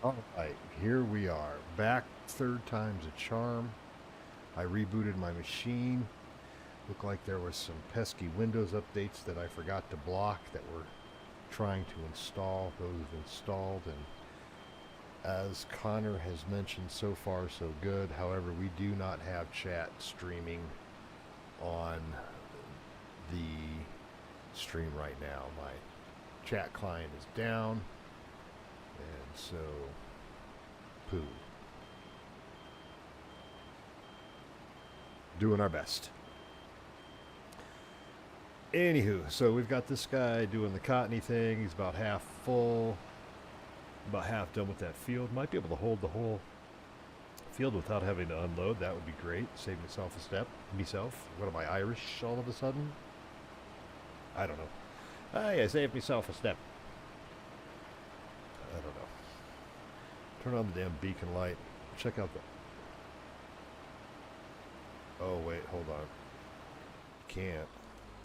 All right, here we are. Back, third time's a charm. I rebooted my machine. Looked like there was some pesky Windows updates that I forgot to block that we're trying to install. Those have installed, and as Connor has mentioned, so far so good. However, we do not have chat streaming on the stream right now. My chat client is down, and so poo. Doing our best. Anywho, so we've got this guy doing the cottony thing. He's about half full, about half done with that field. Might be able to hold the whole field without having to unload. That would be great. Save myself a step. Myself. What am I, Irish all of a sudden? I don't know. I saved myself a step. I don't know. Turn on the damn beacon light. Check out the. Oh, wait, hold on. Can't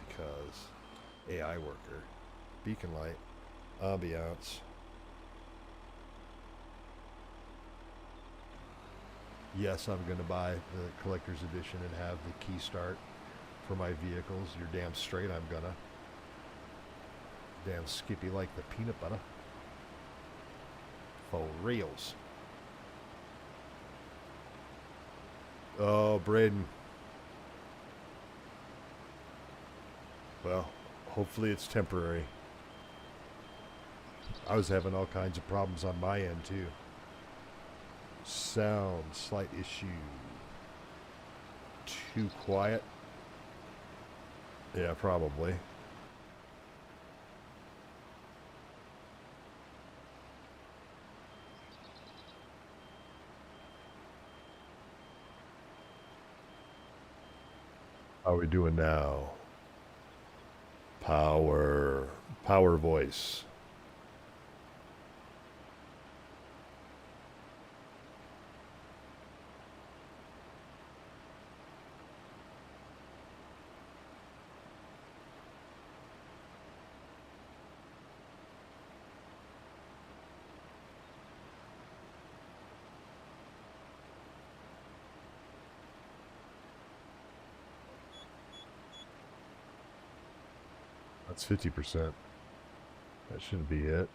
because AI worker. Beacon light. Ambiance. Yes, I'm going to buy the collector's edition and have the key start for my vehicles. You're damn straight I'm gonna. Damn skippy like the peanut butter. For reals. Oh, Braden. Well, hopefully it's temporary. I was having all kinds of problems on my end too. Sound, slight issue. Too quiet? Yeah, probably. How are we doing now? Power. Power voice. That's 50%. That shouldn't be it.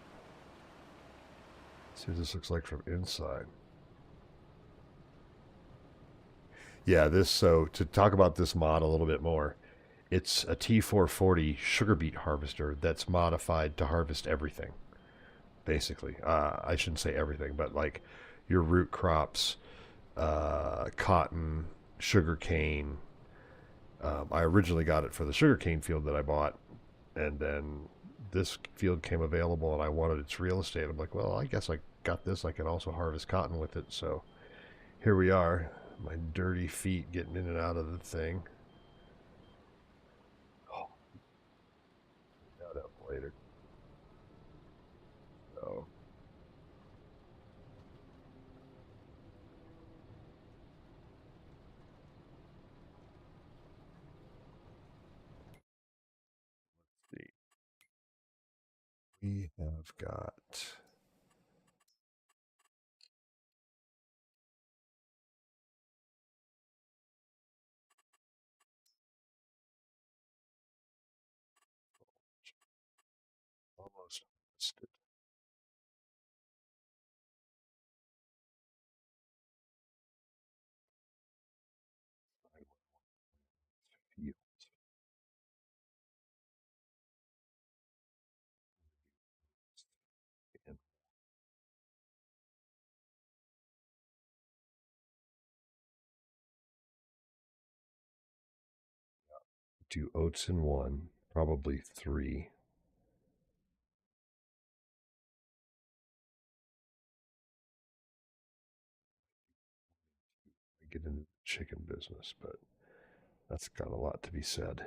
Let's see what this looks like from inside. Yeah, this, so to talk about this mod a little bit more, it's a T440 sugar beet harvester that's modified to harvest everything, basically. I shouldn't say everything, but like your root crops, cotton, sugar cane. I originally got it for the sugar cane field that I bought, and then this field came available and I wanted its real estate. I'm like, well, I guess I got this. I can also harvest cotton with it. So here we are. My dirty feet getting in and out of the thing. Oh, that up later. So see. We have got almost listed. Fields. And do oats in one, probably three. I get into the chicken business, but that's got a lot to be said.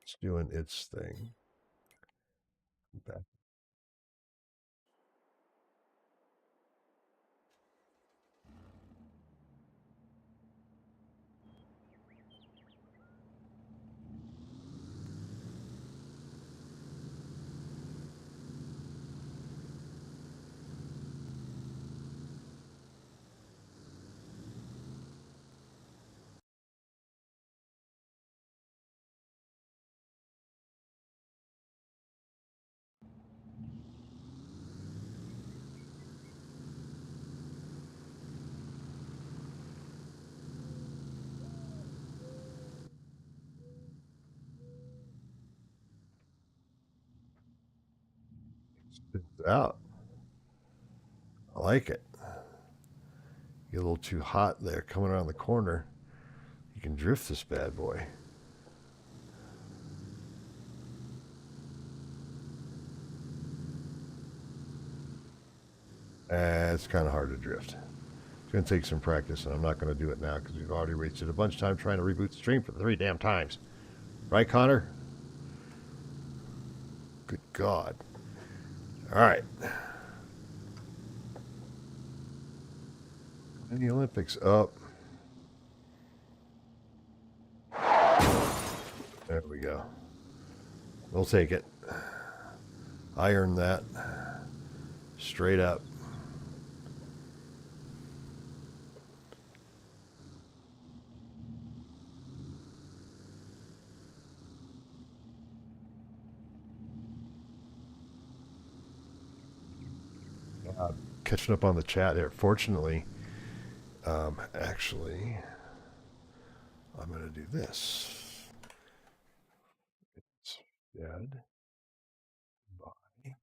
It's doing its thing. It's out. I like it. Get a little too hot there coming around the corner. You can drift this bad boy. It's kind of hard to drift. It's going to take some practice, and I'm not going to do it now because we've already wasted a bunch of time trying to reboot the stream for 3 damn times. Right, Connor? Good God. All right. And the Olympics up. There we go. We'll take it. I earned that. Straight up. Catching up on the chat here. Fortunately, actually, I'm going to do this. It's dead by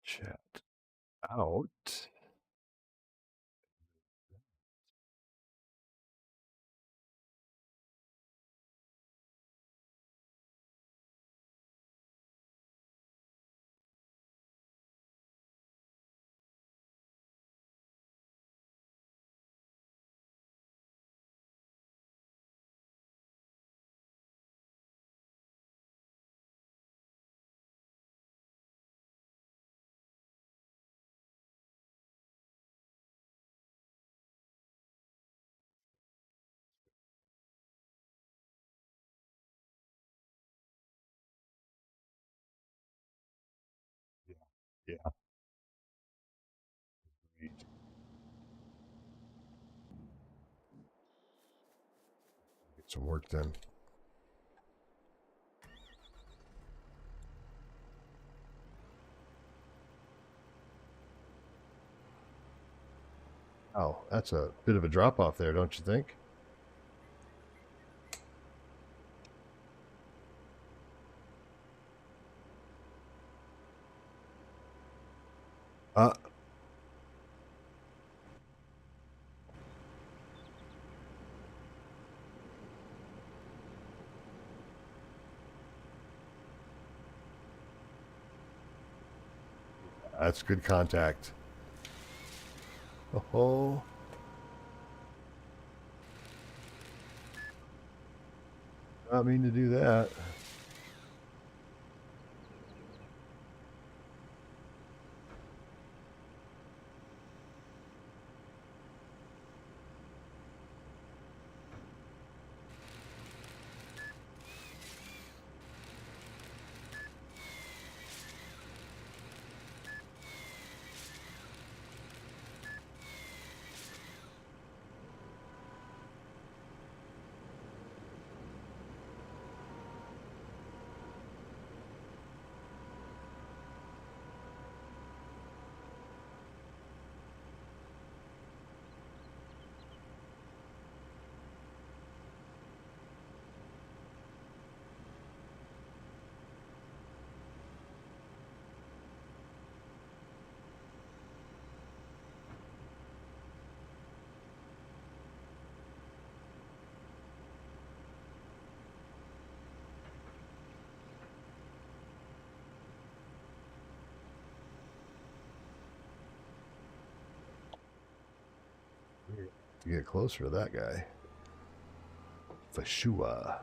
chat out. Yeah. Yeah. Great. Get some work done. Oh, that's a bit of a drop off there, don't you think? Uh, that's good contact. Oh, not mean to do that. To get closer to that guy. For sure.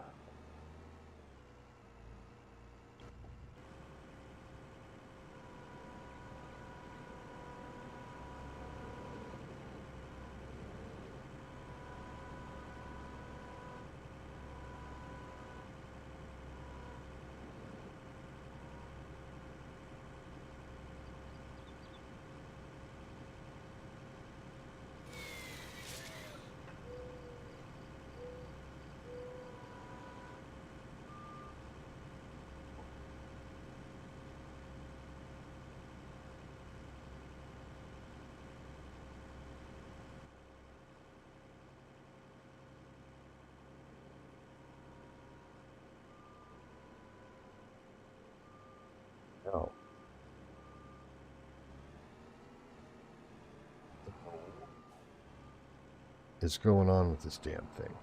is going on with this damn thing?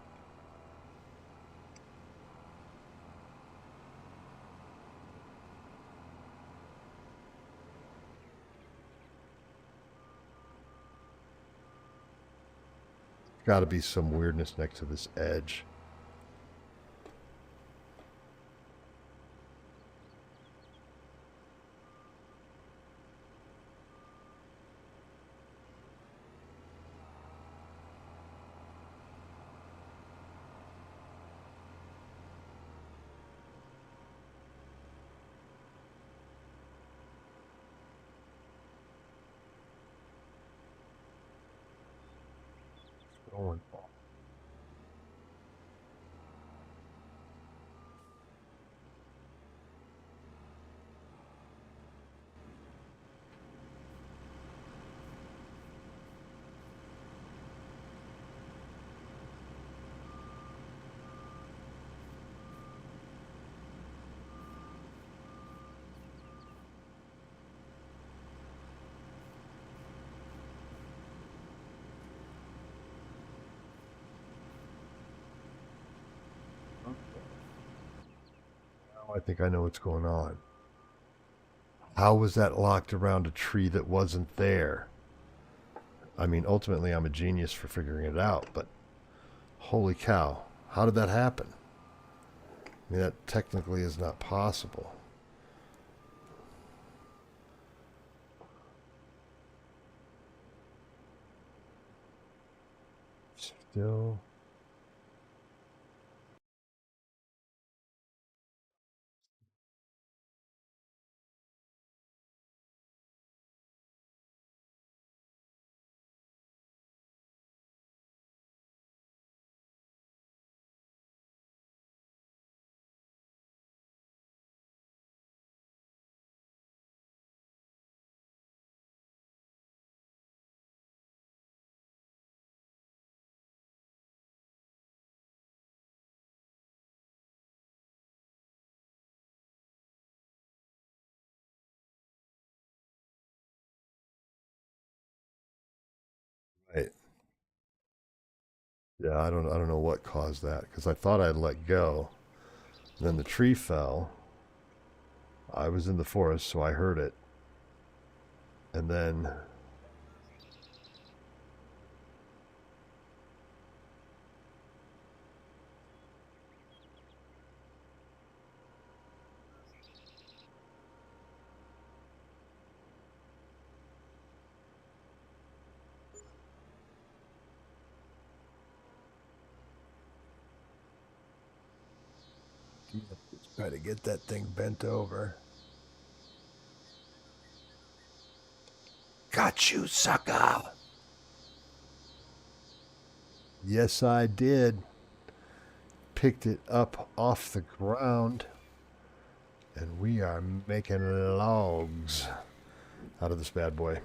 Got to be some weirdness next to this edge. Going on. Now I think I know what's going on. How was that locked around a tree that wasn't there? I mean, ultimately, I'm a genius for figuring it out, but holy cow, how did that happen? I mean, that technically is not possible. Still. Right. Yeah, I don't know what caused that because I thought I'd let go. Then the tree fell. I was in the forest, so I heard it. And then let's try to get that thing bent over. Got you, sucker. Yes, I did. Picked it up off the ground, and we are making logs out of this bad boy.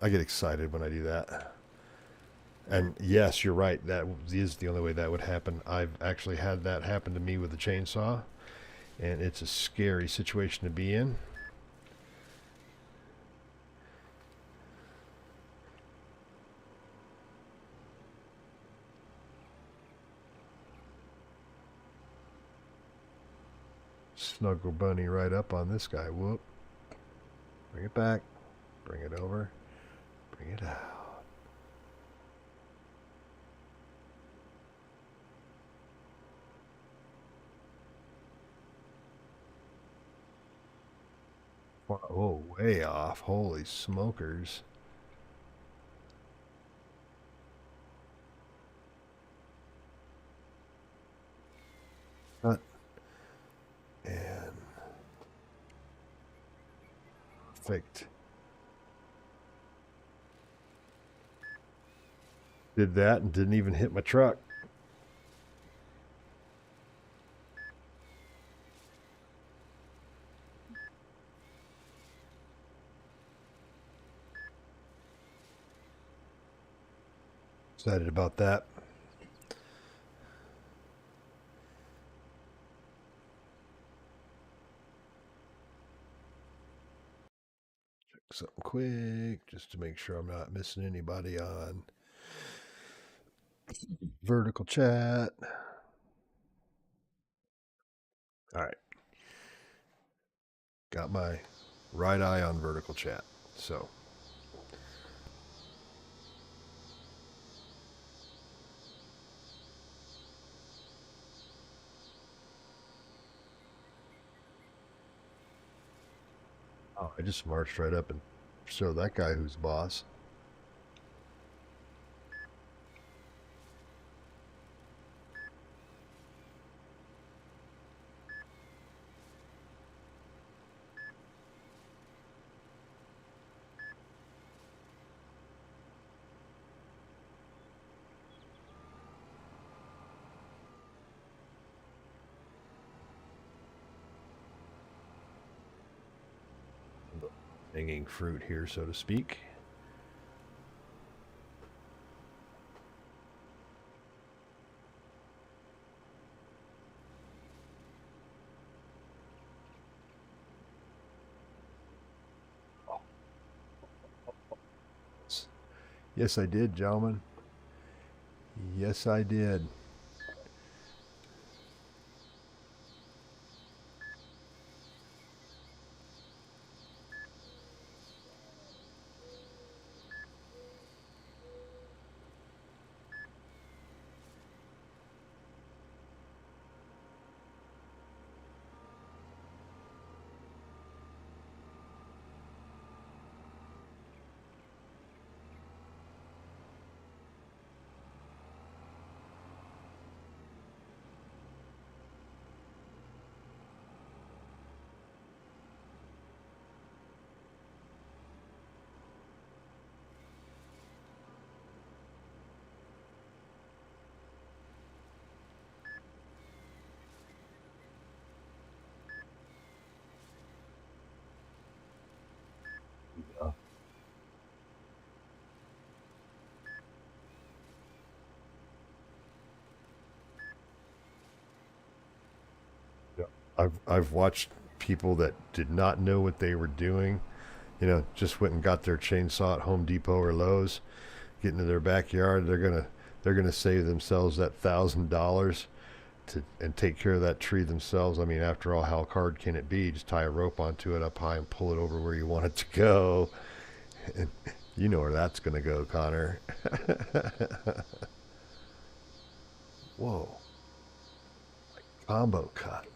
I get excited when I do that. And yes, you're right. That is the only way that would happen. I've actually had that happen to me with a chainsaw, and it's a scary situation to be in. Snuggle bunny right up on this guy. Whoop. Bring it back. Bring it over. Bring it out. Oh, way off. Holy smokers. Cut. And perfect. Did that and didn't even hit my truck. Excited about that. something quick just to make sure I'm not missing anybody on vertical chat. All right. Got my right eye on vertical chat. So. Oh, I just marched right up and showed that guy who's boss. Hanging fruit here, so to speak. Yes, I did, gentlemen. Yes, I did. Yeah. I've watched people that did not know what they were doing. Just went and got their chainsaw at Home Depot or Lowe's, get into their backyard. They're gonna save themselves that $1,000 to and take care of that tree themselves. I mean, after all, how hard can it be? Just tie a rope onto it up high and pull it over where you want it to go. And you know where that's gonna go, Connor. Whoa, combo cut.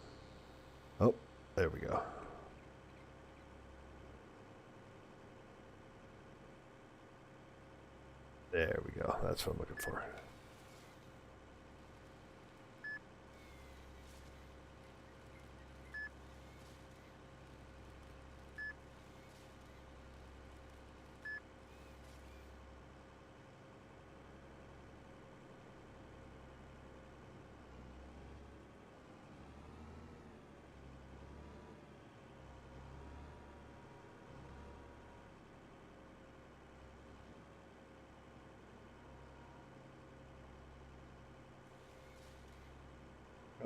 Oh, there we go. There we go. That's what I'm looking for.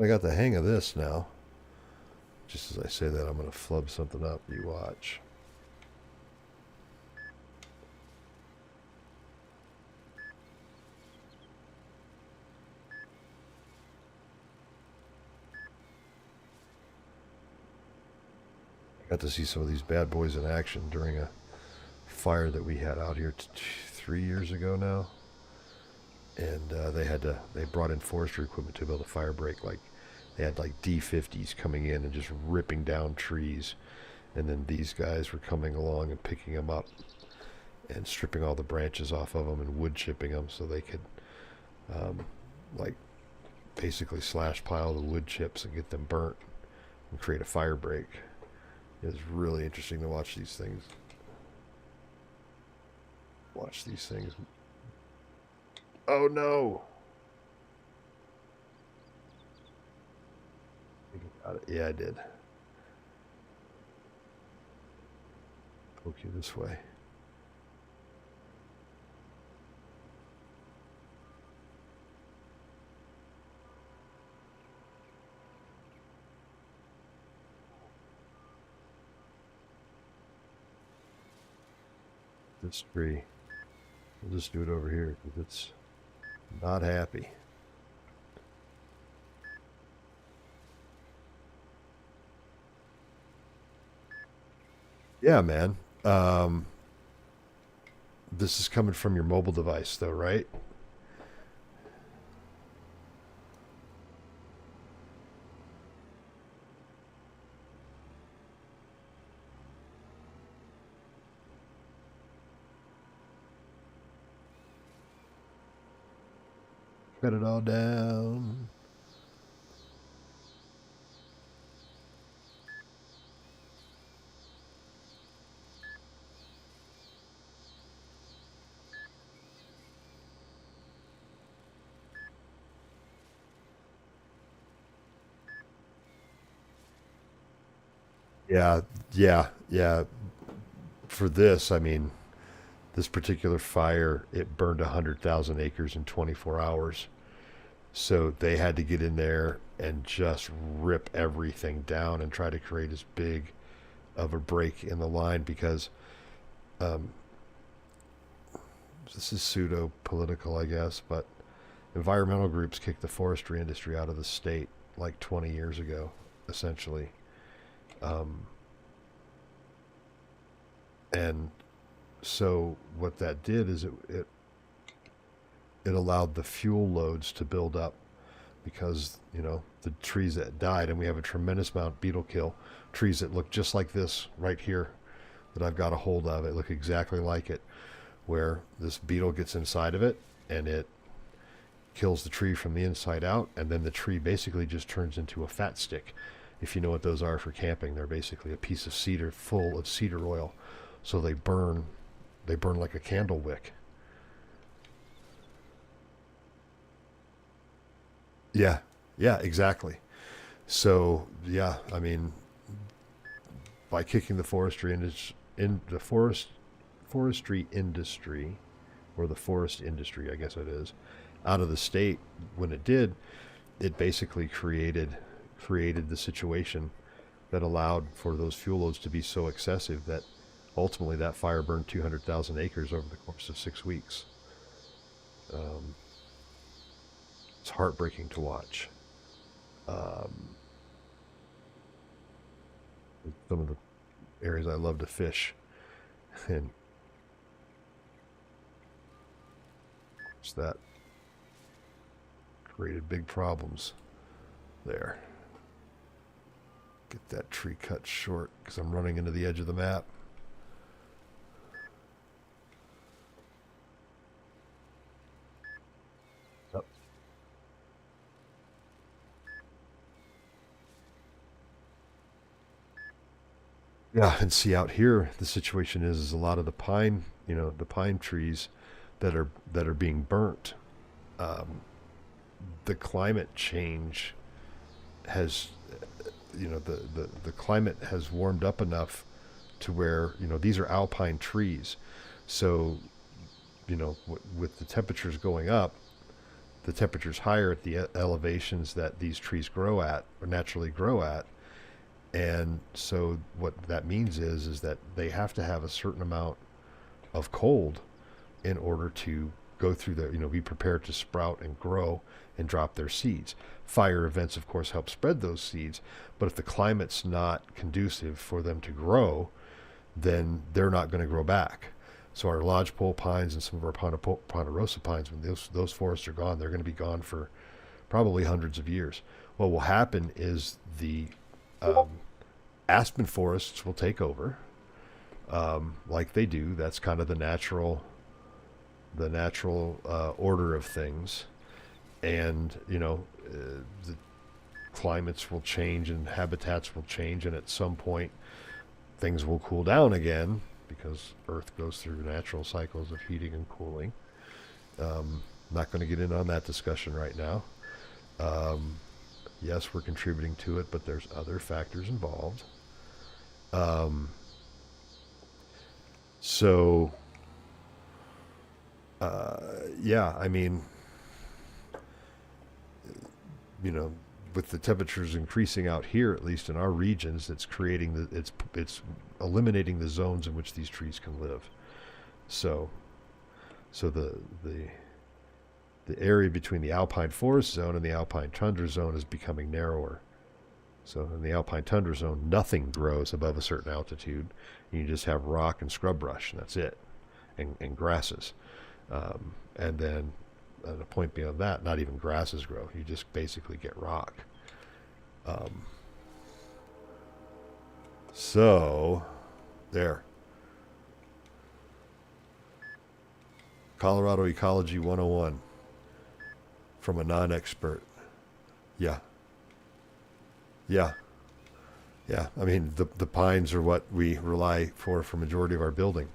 I got the hang of this now. Just as I say that, I'm going to flub something up. You watch. I got to see some of these bad boys in action during a fire that we had out here 3 years ago now. And they brought in forestry equipment to build a fire break. Like, they had like D50s coming in and just ripping down trees. And then these guys were coming along and picking them up and stripping all the branches off of them and wood chipping them so they could, um, like, basically slash pile the wood chips and get them burnt and create a fire break. It was really interesting to watch these things. Watch these things. Oh no! Think about it. Yeah, I did. Poke you this way. this tree. We'll just do it over here because it's not happy. Yeah, man. This is coming from your mobile device, though, right? Cut it all down. Yeah, yeah. For this, I mean, this particular fire, it burned 100,000 acres in 24 hours. So they had to get in there and just rip everything down and try to create as big of a break in the line because um, this is pseudo political, I guess, but environmental groups kicked the forestry industry out of the state like 20 years ago, essentially. Um, and so what that did is it allowed the fuel loads to build up because the trees that died, and we have a tremendous amount of beetle kill. Trees that look just like this right here that I've got a hold of, it look exactly like it, where this beetle gets inside of it and it kills the tree from the inside out, and then the tree basically just turns into a fat stick. If you know what those are for camping, they're basically a piece of cedar full of cedar oil. So they burn like a candle wick. Yeah, yeah, exactly. So yeah, I mean, by kicking the forestry in the forestry industry, or the forest industry, I guess it is, out of the state, when it did, it basically created the situation that allowed for those fuel loads to be so excessive that ultimately that fire burned 200,000 acres over the course of 6 weeks. Um, it's heartbreaking to watch. Um, some of the areas I love to fish, and that created big problems there. Get that tree cut short because I'm running into the edge of the map. Yep. Yeah, and see out here, the situation is a lot of the pine, the pine trees that are being burnt. Um, the climate change has, the climate has warmed up enough to where these are alpine trees, so with the temperatures going up, the temperatures higher at the elevations that these trees grow at or naturally grow at. And so what that means is that they have to have a certain amount of cold in order to go through the, be prepared to sprout and grow and drop their seeds. Fire events, of course, help spread those seeds, but if the climate's not conducive for them to grow, then they're not going to grow back. So our lodgepole pines and some of our ponderosa pines, when those forests are gone, they're going to be gone for probably hundreds of years. What will happen is the um, aspen forests will take over, like they do. That's kind of the natural order of things, and the climates will change and habitats will change, and at some point things will cool down again because Earth goes through natural cycles of heating and cooling. Not going to get in on that discussion right now. Um, yes, we're contributing to it, but there's other factors involved. Um, so, yeah, I mean, you know, with the temperatures increasing out here, at least in our regions, it's eliminating the zones in which these trees can live. So so the area between the alpine forest zone and the alpine tundra zone is becoming narrower. So in the alpine tundra zone, nothing grows above a certain altitude. You just have rock and scrub brush, and that's it, and grasses. And then at a point beyond that, not even grasses grow. You just basically get rock. Um, so, there. Colorado Ecology 101 from a non expert. Yeah, yeah, yeah. I mean, the pines are what we rely for majority of our building.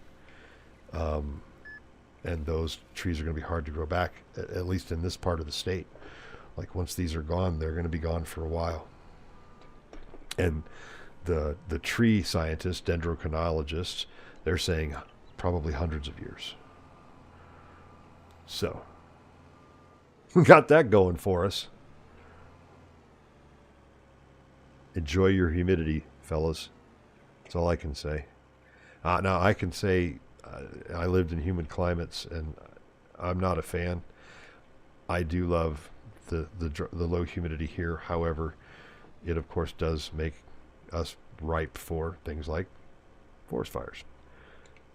Um, and those trees are going to be hard to grow back, at least in this part of the state. Like once these are gone, they're going to be gone for a while. And the tree scientists, dendrochronologists, they're saying probably hundreds of years. So we got that going for us. Enjoy your humidity, fellas. That's all I can say. Now I can say I lived in humid climates, and I'm not a fan. I do love the low humidity here. However, it of course does make us ripe for things like forest fires.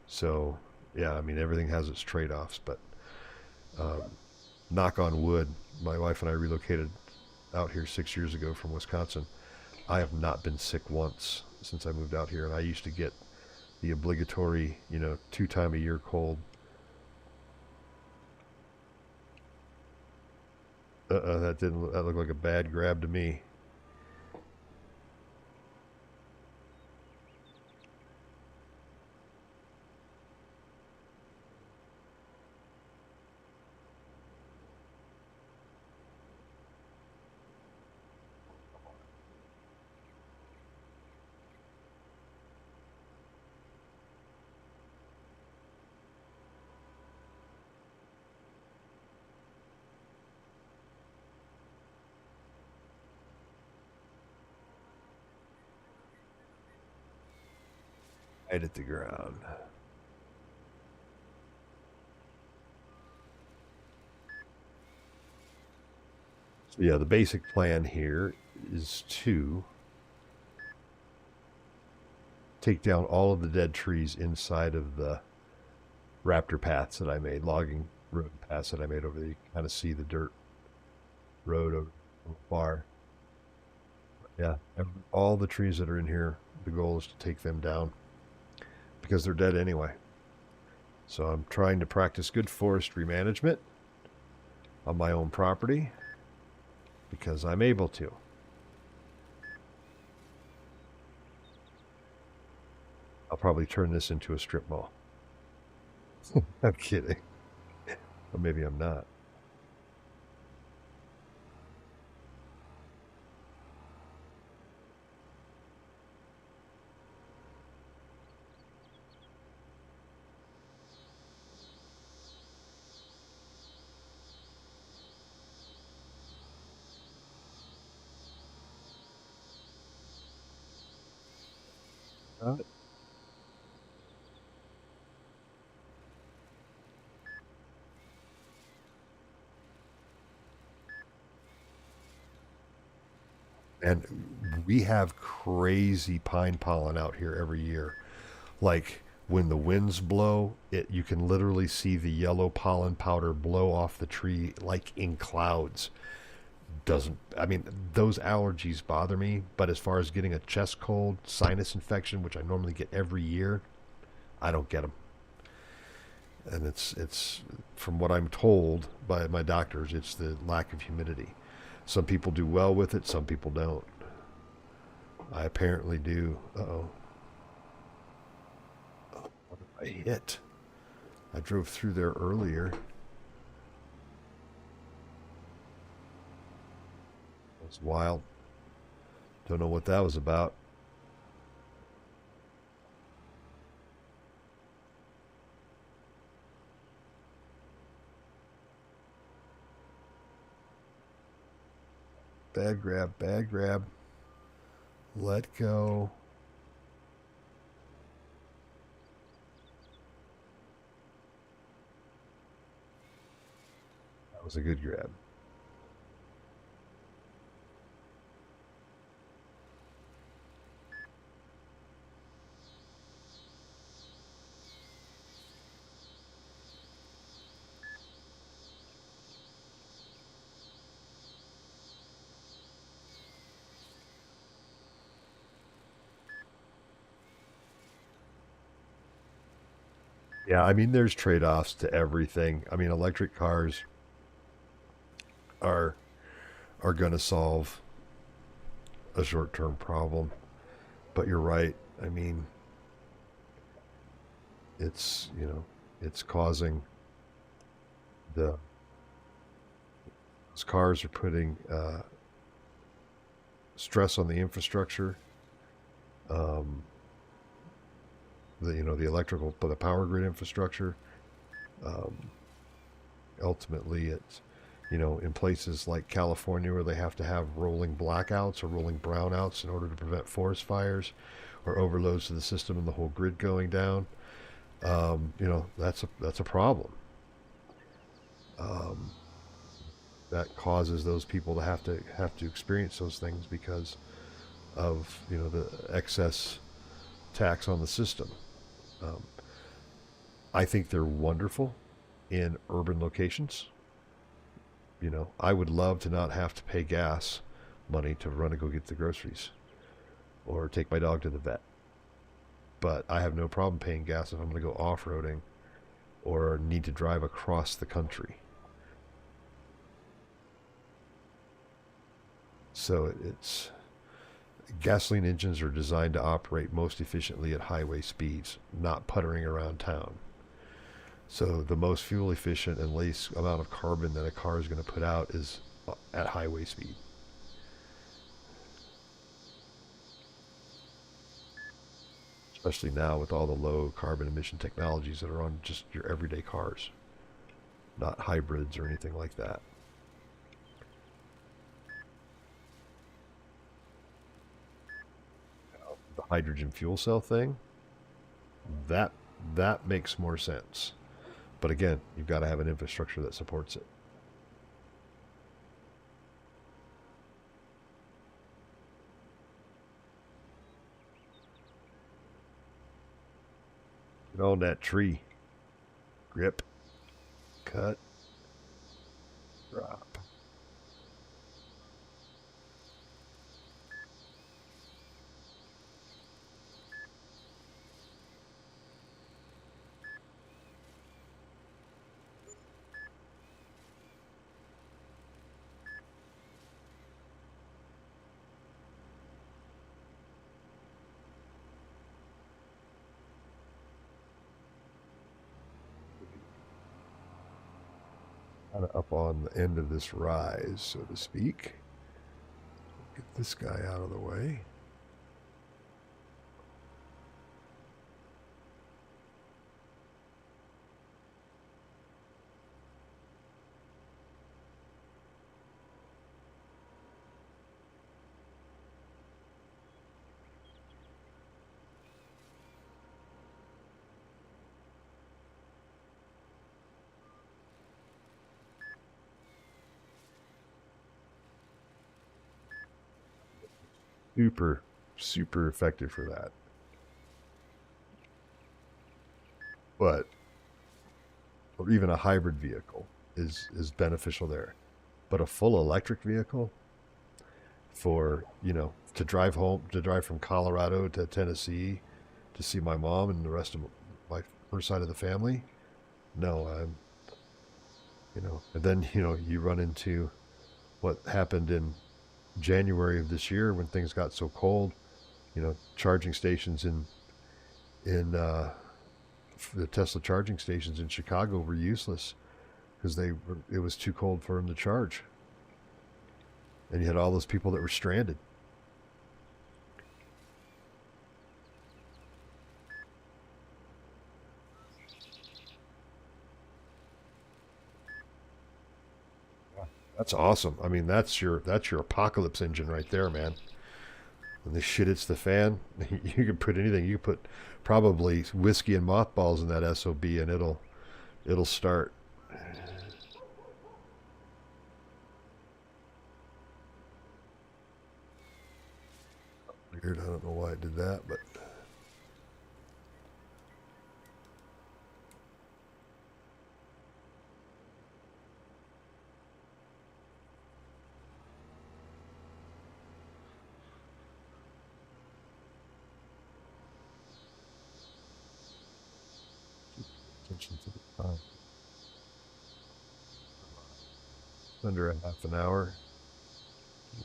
So yeah, I mean everything has its trade-offs, but um, knock on wood, my wife and I relocated out here 6 years ago from Wisconsin. I have not been sick once since I moved out here, and I used to get the obligatory, 2 time a year cold. That looked like a bad grab to me. Right at the ground. So yeah, the basic plan here is to take down all of the dead trees inside of the raptor paths that I made, logging road paths that I made over there. You can kind of see the dirt road over far. Yeah, all the trees that are in here, the goal is to take them down because they're dead anyway. So I'm trying to practice good forestry management on my own property because I'm able to. I'll probably turn this into a strip mall. I'm kidding. Or maybe I'm not. And we have crazy pine pollen out here every year. Like when the winds blow, it you can literally see the yellow pollen powder blow off the tree like in clouds. Doesn't I mean those allergies bother me, but as far as getting a chest cold, sinus infection, which I normally get every year, I don't get them. And it's from what I'm told by my doctors, it's the lack of humidity. Some people do well with it, some people don't. I apparently do. Uh-oh. What did I hit? I drove through there earlier. It was wild. Don't know what that was about. Bad grab, bad grab. Let go. was a good grab. Yeah, I mean, there's trade-offs to everything. I mean, electric cars are are going to solve a short-term problem, but you're right. I mean, it's it's causing the those cars are putting stress on the infrastructure. Um, the electrical, the power grid infrastructure. Um, Ultimately, it's in places like California where they have to have rolling blackouts or rolling brownouts in order to prevent forest fires or overloads to the system and the whole grid going down. That's a problem. Um, that causes those people to have to experience those things because of the excess tax on the system. Um, I think they're wonderful in urban locations. I would love to not have to pay gas money to run and go get the groceries or take my dog to the vet. But I have no problem paying gas if I'm going to go off roading or need to drive across the country. So it's gasoline engines are designed to operate most efficiently at highway speeds, not puttering around town. So the most fuel efficient and least amount of carbon that a car is going to put out is at highway speed. Especially now with all the low carbon emission technologies that are on just your everyday cars, not hybrids or anything like that. The hydrogen fuel cell thing, that that makes more sense. But again, you've got to have an infrastructure that supports it. Get on that tree. Grip, cut, drop. Kind of up on the end of this rise, so to speak. Get this guy out of the way. Super, super effective for that. But or even a hybrid vehicle is beneficial there. But a full electric vehicle for to drive home, to drive from Colorado to Tennessee to see my mom and the rest of my first side of the family. No, and then you run into what happened in January of this year when things got so cold. Charging stations in the Tesla charging stations in Chicago were useless because it was too cold for them to charge, and you had all those people that were stranded. That's awesome. I mean, that's your apocalypse engine right there, man. When this shit hits the fan, you can put anything. You can put probably whiskey and mothballs in that SOB, and it'll start. Weird. I don't know why it did that, but. Attention to the time. Under a half an hour.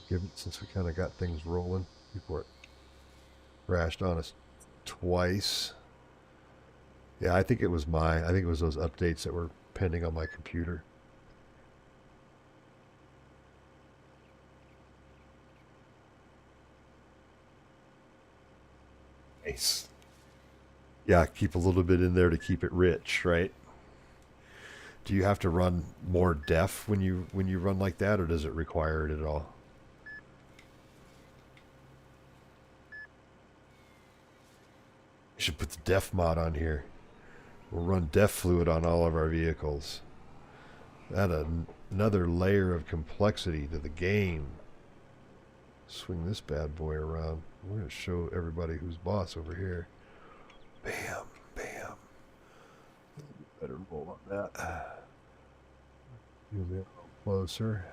Give it, since we kind of got things rolling before it crashed on us twice. Yeah, I think it was those updates that were pending on my computer. Nice. Yeah, keep a little bit in there to keep it rich, right? Do you have to run more def when you run like that, or does it require it at all? You should put the def mod on here. We'll run def fluid on all of our vehicles. Add another layer of complexity to the game. Swing this bad boy around. We're going to show everybody who's boss over here. Bam, bam. Better roll on that. You'll be a little closer.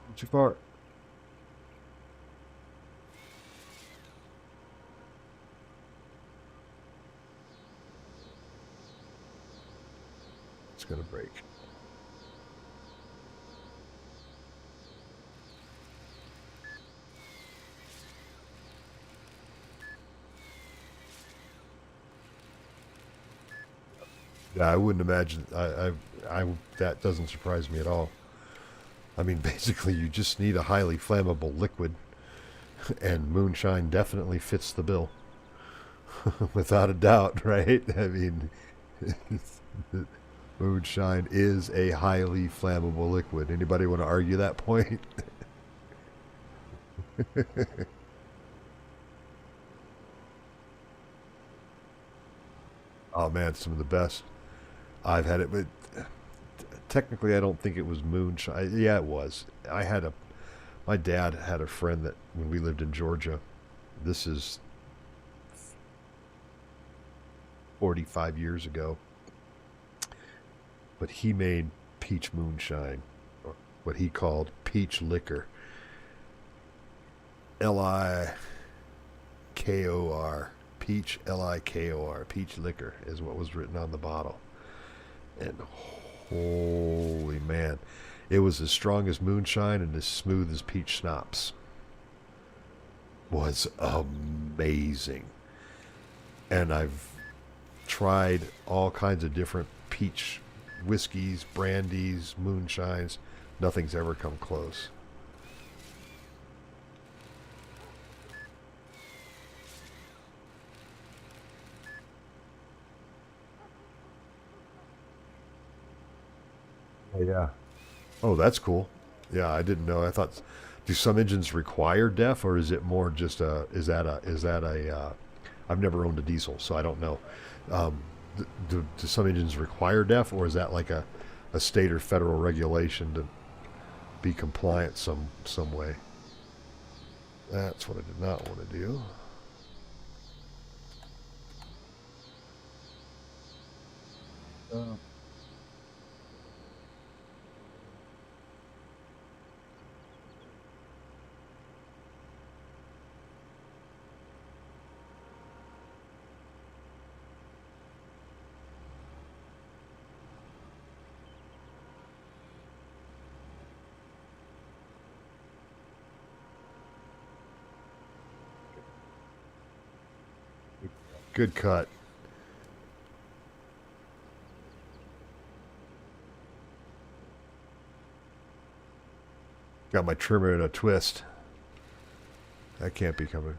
Not too far. It's going to break. Yeah, I wouldn't imagine. That doesn't surprise me at all. I mean, basically, you just need a highly flammable liquid, and moonshine definitely fits the bill, without a doubt, right? I mean, moonshine is a highly flammable liquid. Anybody want to argue that point? Oh man, some of the best. I've had it, but technically, I don't think it was moonshine. Yeah, it was. My dad had a friend that when we lived in Georgia, this is 45 years ago, but he made peach moonshine, or what he called peach liquor. Likor, peach, Likor, peach liquor is what was written on the bottle. And holy man, it was as strong as moonshine and as smooth as peach schnapps. Was amazing. And I've tried all kinds of different peach whiskeys, brandies, moonshines. Nothing's ever come close. Oh, yeah. Oh, that's cool. Yeah, I didn't know. I thought, do some engines require def, or is it more just a? I've never owned a diesel, so I don't know. Do some engines require def, or is that like a state or federal regulation to be compliant some way? That's what I did not want to do. Uh, Good cut. Got my trimmer in a twist. That can't be coming.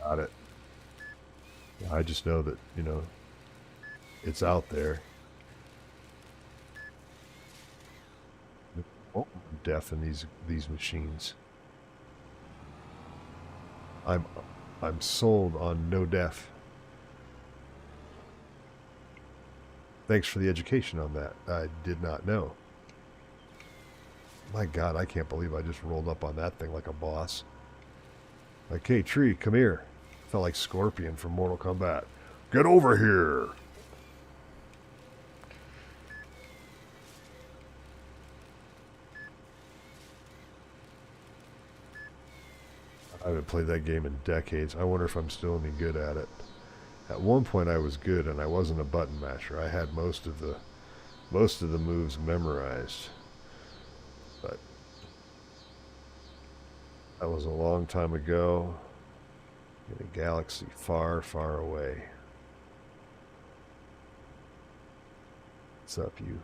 Got it. Yeah, I just know that, it's out there. Oh, def in these machines. I'm sold on no def. Thanks for the education on that. I did not know. My God, I can't believe I just rolled up on that thing like a boss. Like, hey, tree, come here. Felt like Scorpion from Mortal Kombat. Get over here! I haven't played that game in decades. I wonder if I'm still any good at it. At one point I was good, and I wasn't a button masher. I had most of the moves memorized. But that was a long time ago in a galaxy far, far away. What's up, you?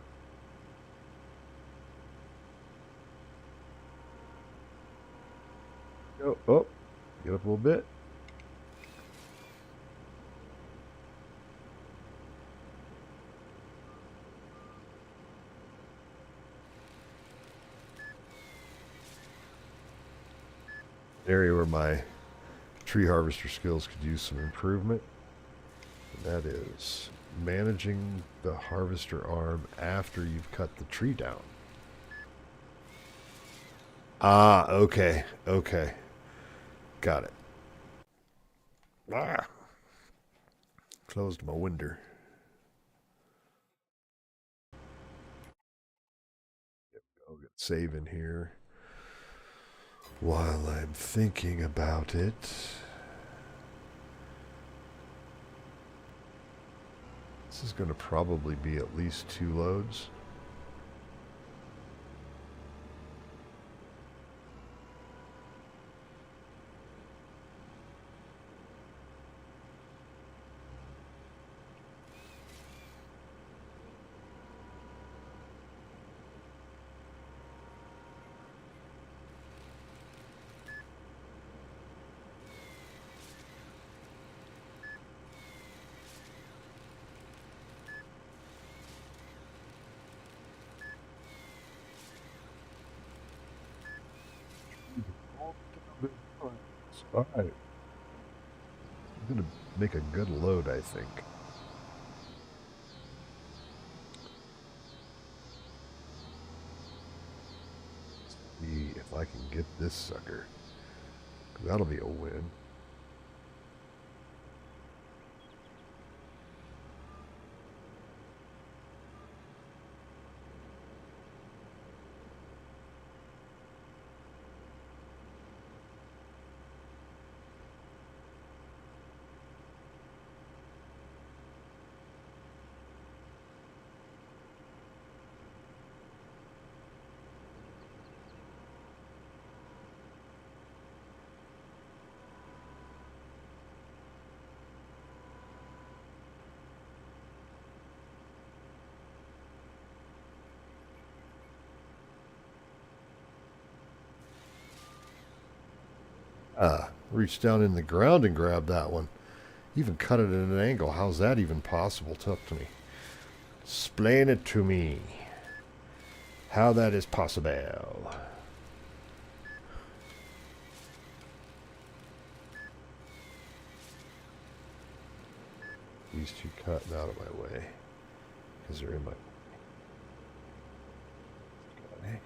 Oh, get up a little bit. Area where my tree harvester skills could use some improvement. And that is managing the harvester arm after you've cut the tree down. Ah, okay. Got it. Closed my window. I'll get save in here while I'm thinking about it. This is going to probably be at least 2 loads. All right. I'm going to make a good load, I think. See if I can get this sucker. That'll be a win. Reach down in the ground and grab that one. Even cut it at an angle. How's that even possible? Talk to me. Explain it to me. How that is possible. These two cutting out of my way. Because they're in my... Okay.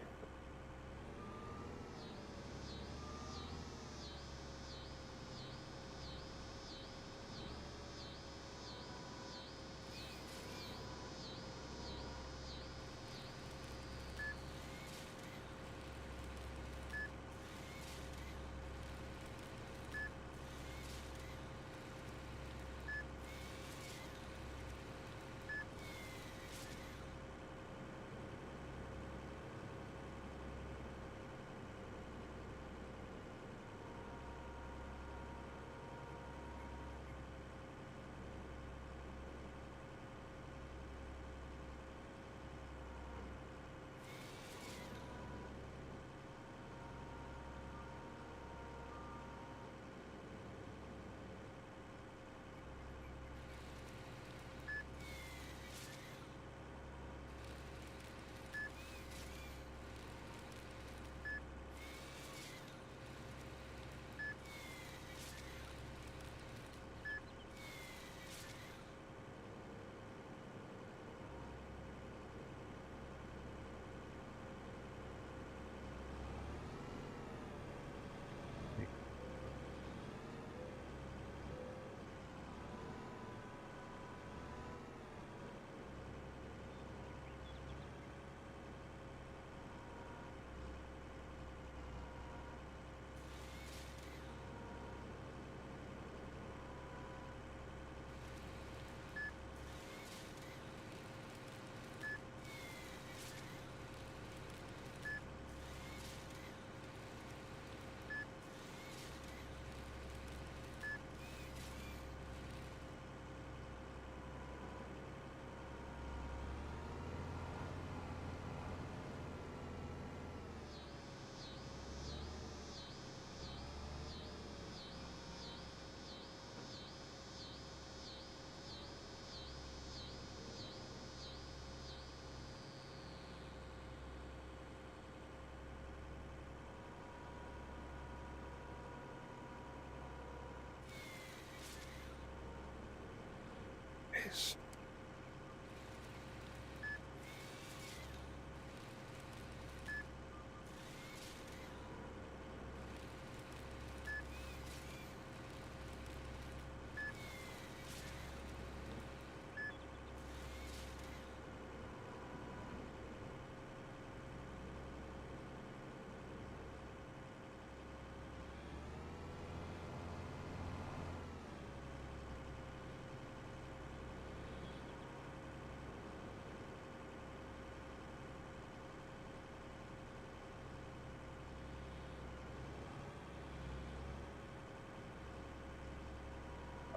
Nice.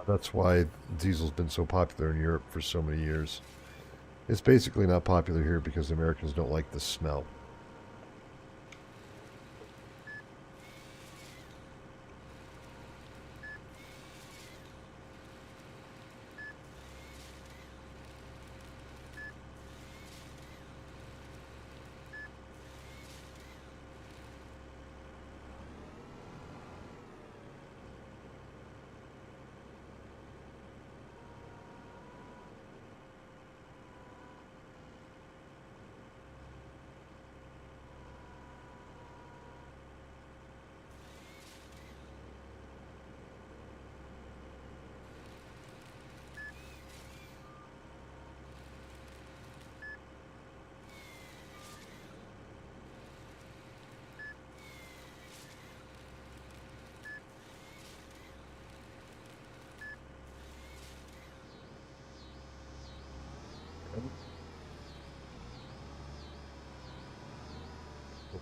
That's why diesel's been so popular in Europe for so many years. It's basically not popular here because Americans don't like the smell.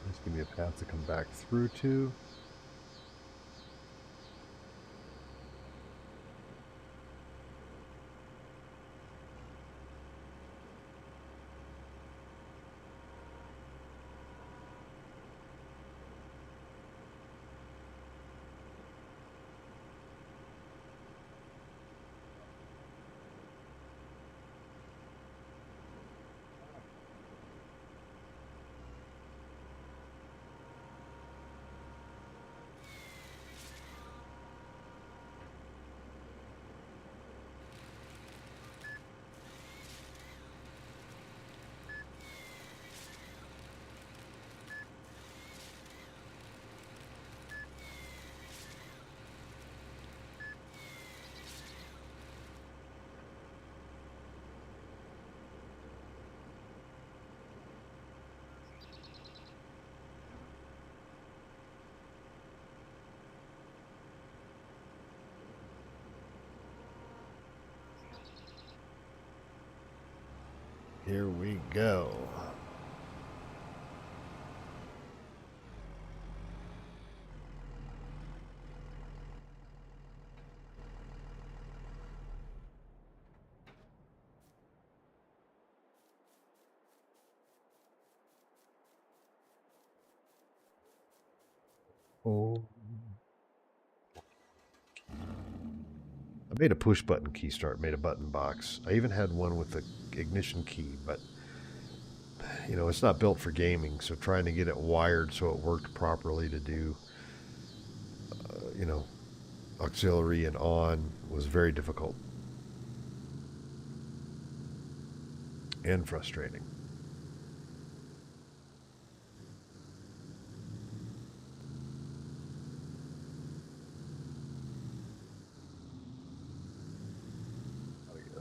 Please give me a path to come back through to. Here we go. Oh. I made a push button key start, made a button box. I even had one with the ignition key, but it's not built for gaming, so trying to get it wired so it worked properly to do, you know, auxiliary and on was very difficult and frustrating.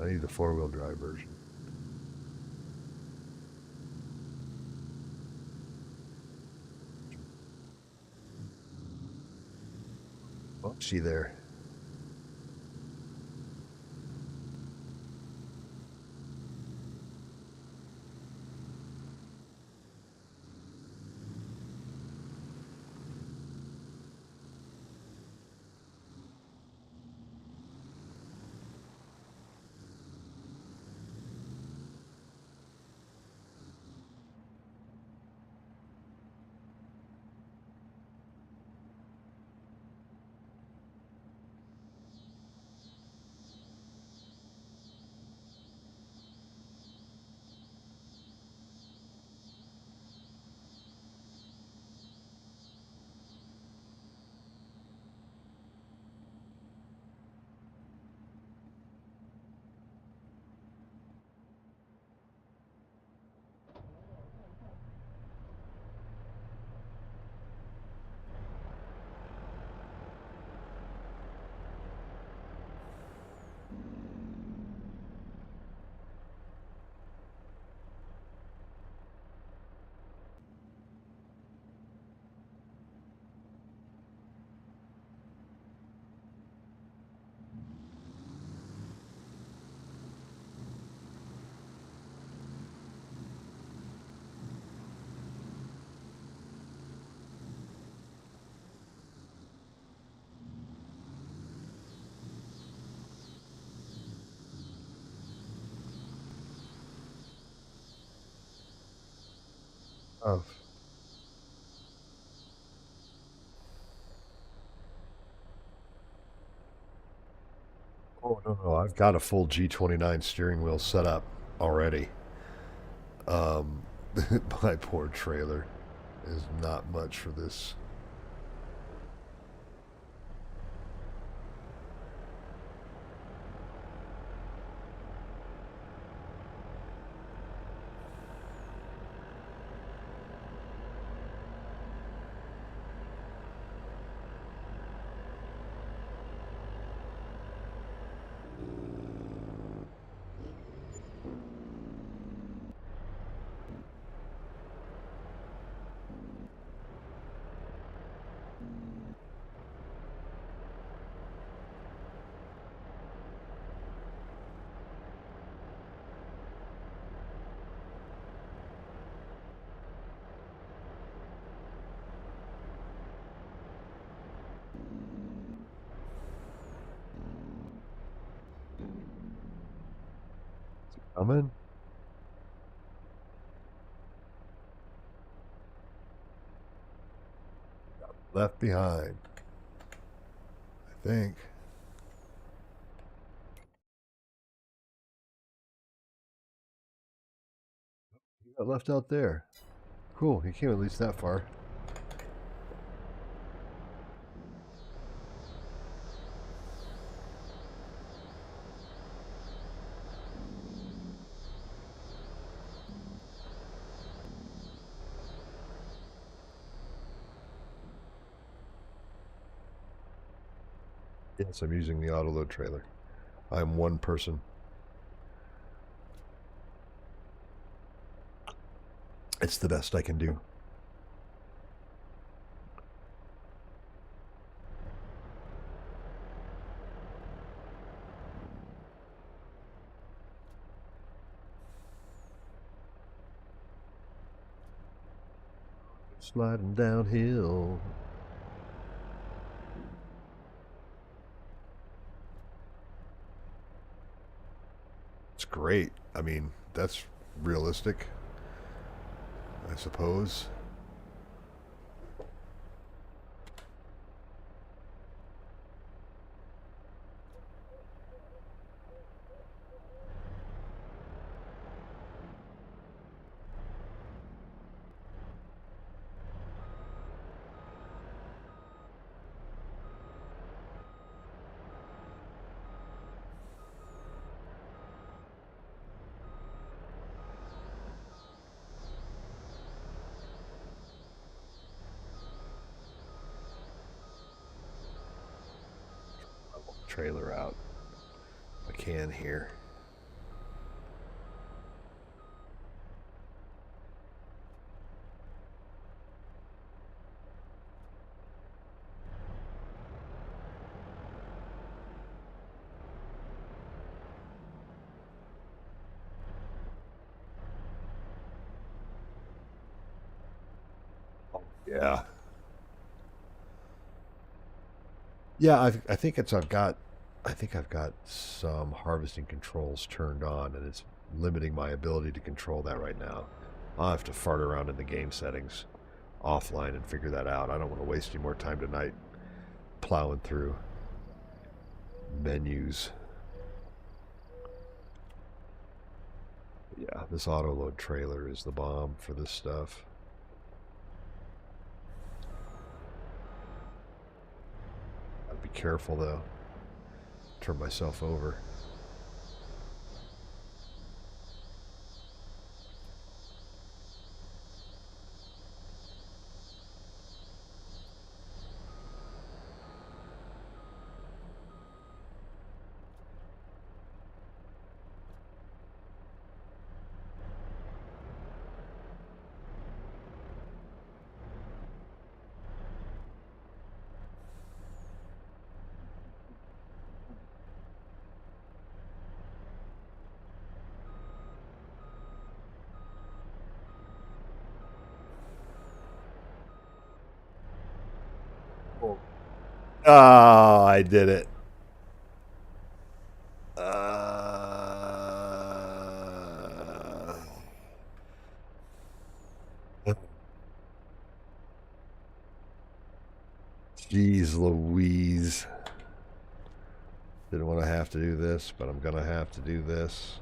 I need the four-wheel drive version. Oh, see there. Oh, oh no, no, I've got a full G29 steering wheel set up already. Um, my poor trailer is not much for this. Coming? Left behind, I think. He got left out there. Cool, he came at least that far. Yes, I'm using the autoload trailer. I'm one person. It's the best I can do. Sliding downhill. It's great. I mean, that's realistic, I suppose. Trailer out. I can here. Yeah. Yeah, I think it's I think I've got some harvesting controls turned on and it's limiting my ability to control that right now. I'll have to fart around in the game settings offline and figure that out. I don't want to waste any more time tonight plowing through menus. Yeah, this auto load trailer is the bomb for this stuff. I'd be careful though. Turn myself over. Oh, I did it. Uh, Jeez Louise. Didn't want to have to do this, but I'm going to have to do this.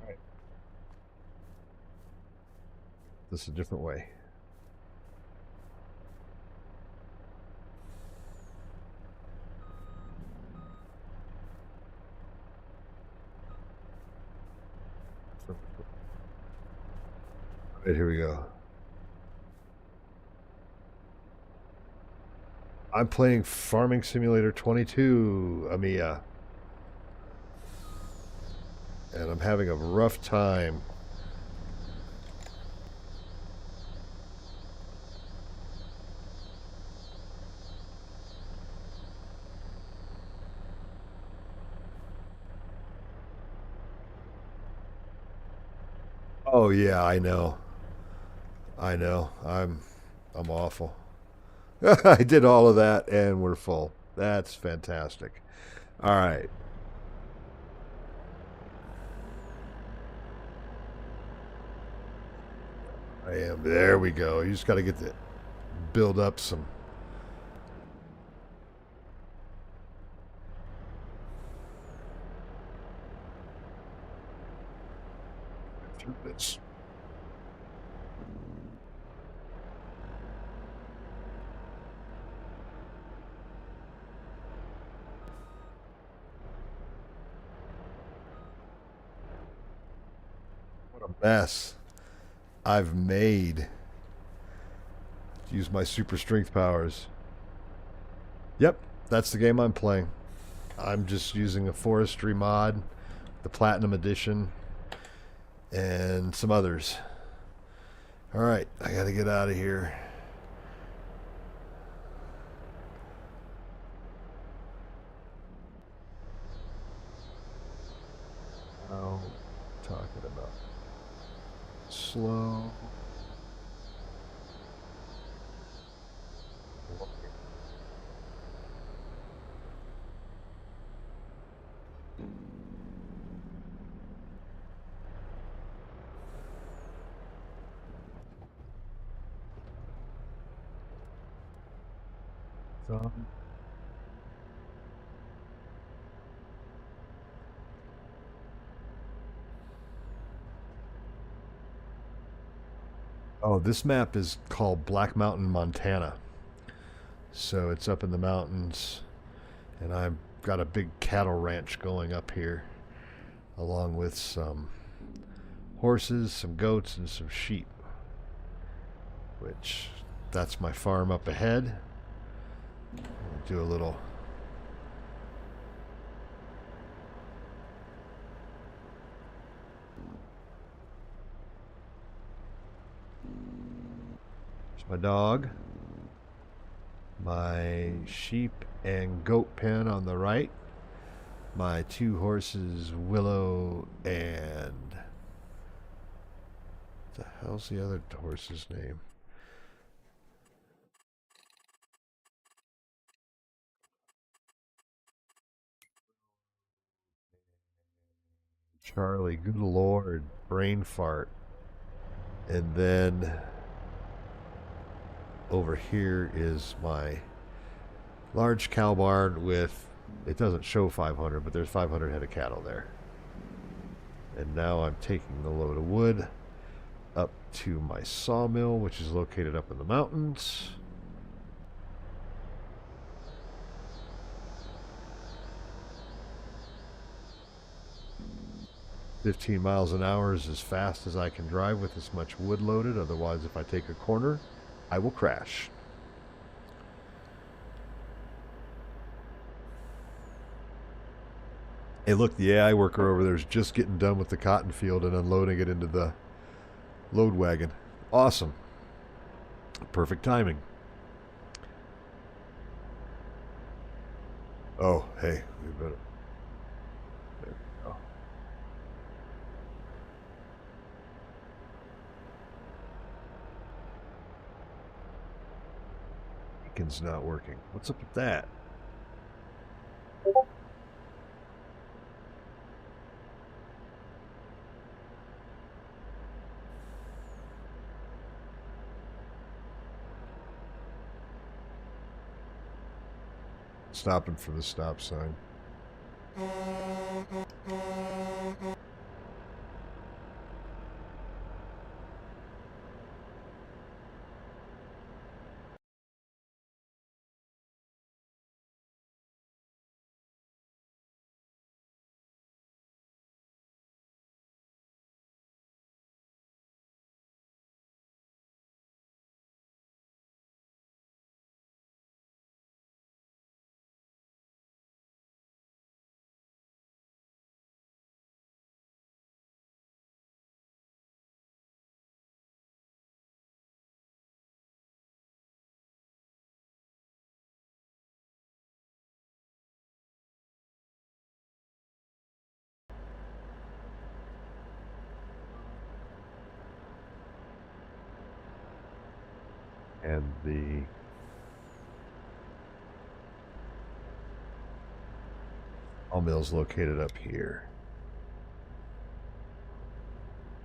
All right. This is a different way. All right, here we go. I'm playing Farming Simulator 22, Amiya. And I'm having a rough time. Oh yeah, I know. I know. I'm awful. I did all of that and we're full. That's fantastic. All right. I am. There we go. You just got to get the build up some. Through this. What a mess I've made. Use my super strength powers. Yep, that's the game I'm playing. I'm just using a Forestry mod, the Platinum Edition, and some others. All right, I got to get out of here. Oh, talking about slow. Oh, this map is called Black Mountain, Montana. So it's up in the mountains, and I've got a big cattle ranch going up here, along with some horses, some goats, and some sheep. Which, that's my farm up ahead. I'll do a little. There's my dog. My sheep and goat pen on the right. My two horses, Willow and... What the hell's the other horse's name? Charlie, good lord, brain fart. And then over here is my large cow barn with, it doesn't show 500, but there's 500 head of cattle there. And now I'm taking the load of wood up to my sawmill, which is located up in the mountains. "15 miles an hour is as fast as I can drive with this much wood loaded. Otherwise, if I take a corner, I will crash." Hey, look, the AI worker over there is just getting done with the cotton field and unloading it into the load wagon. Awesome. Perfect timing. Oh, hey, we better. There we go. beacon's not working. What's up with that? Stopping for the stop sign. And the mill's located up here.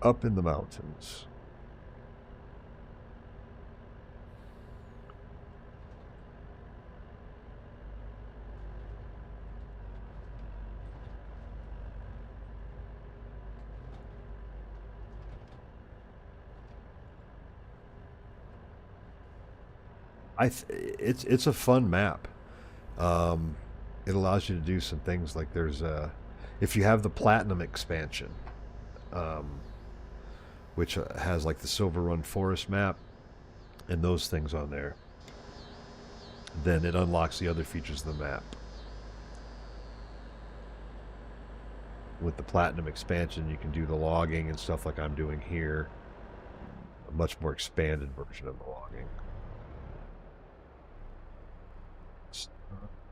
Up in the mountains. It's a fun map. It allows you to do some things like there's if you have the platinum expansion, which has like the Silver Run Forest map and those things on there, then it unlocks the other features of the map. With the platinum expansion, you can do the logging and stuff like I'm doing here. A much more expanded version of the logging.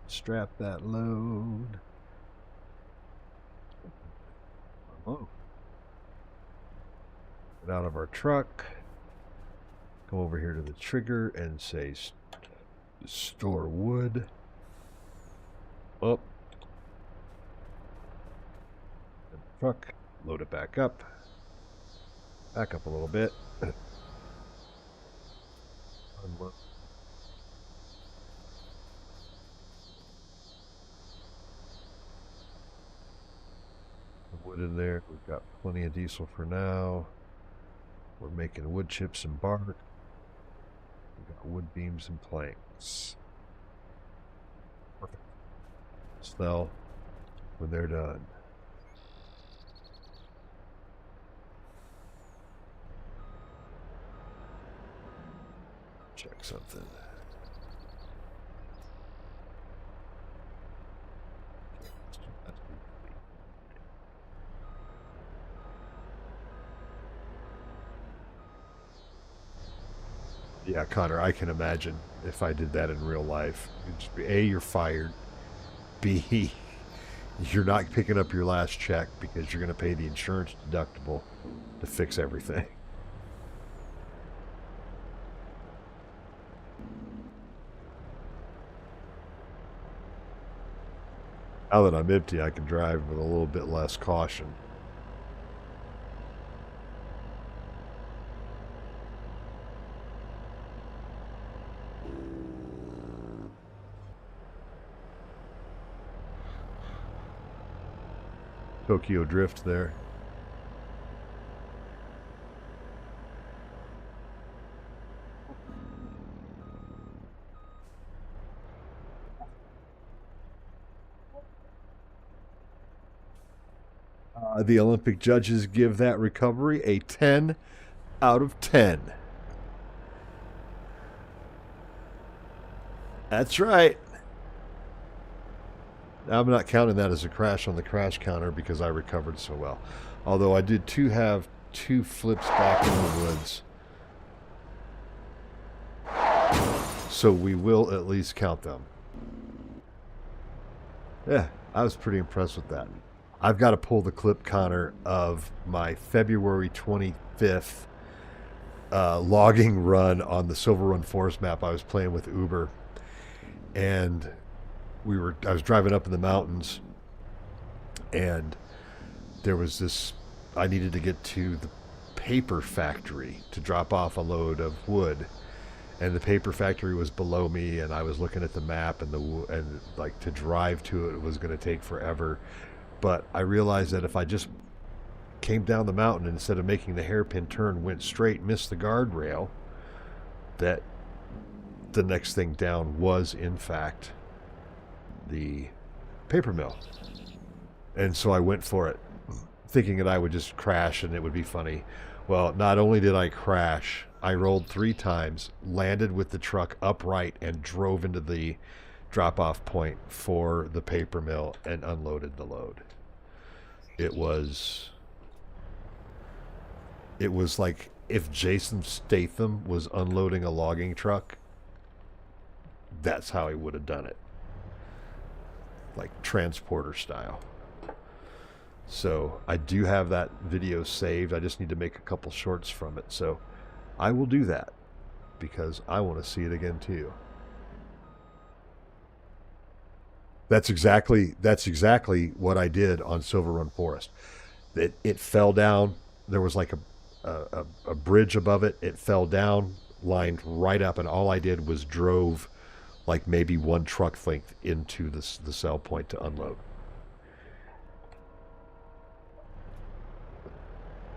Strap that load. Oh. Get out of our truck. Go over here to the trigger and say store wood. Up. Truck. Load it back up. Back up a little bit. Unload. Wood in there. We've got plenty of diesel for now. We're making wood chips and bark. We've got wood beams and planks. Perfect. Sell when they're done. Check something. Yeah, Connor, I can imagine if I did that in real life. It'd just be, A, you're fired. B, you're not picking up your last check because you're going to pay the insurance deductible to fix everything. Now that I'm empty, I can drive with a little bit less caution. Tokyo Drift there. The Olympic judges give that recovery a 10 out of 10. That's right. I'm not counting that as a crash on the crash counter because I recovered so well. Although I did have two flips back in the woods. So we will at least count them. Yeah, I was pretty impressed with that. I've got to pull the clip, Connor, of my February 25th logging run on the Silver Run Forest map I was playing with Uber. and I was driving up in the mountains, and there was this. I needed to get to the paper factory to drop off a load of wood, and the paper factory was below me, and I was looking at the map, and like to drive to it was going to take forever. But I realized that if I just came down the mountain and instead of making the hairpin turn went straight, missed the guardrail, that the next thing down was in fact the paper mill. And so I went for it, thinking that I would just crash and it would be funny. Well, not only did I crash, I rolled 3 times, landed with the truck upright, and drove into the drop off point for the paper mill and unloaded the load. It was like if Jason Statham was unloading a logging truck, that's how he would have done it. Like transporter style. So I do have that video saved. I just need to make a couple shorts from it. So I will do that because I want to see it again too. That's exactly what I did on Silver Run Forest. It fell down. There was like a bridge above it. It fell down, lined right up, and all I did was drove like maybe 1 truck length into the sell point to unload.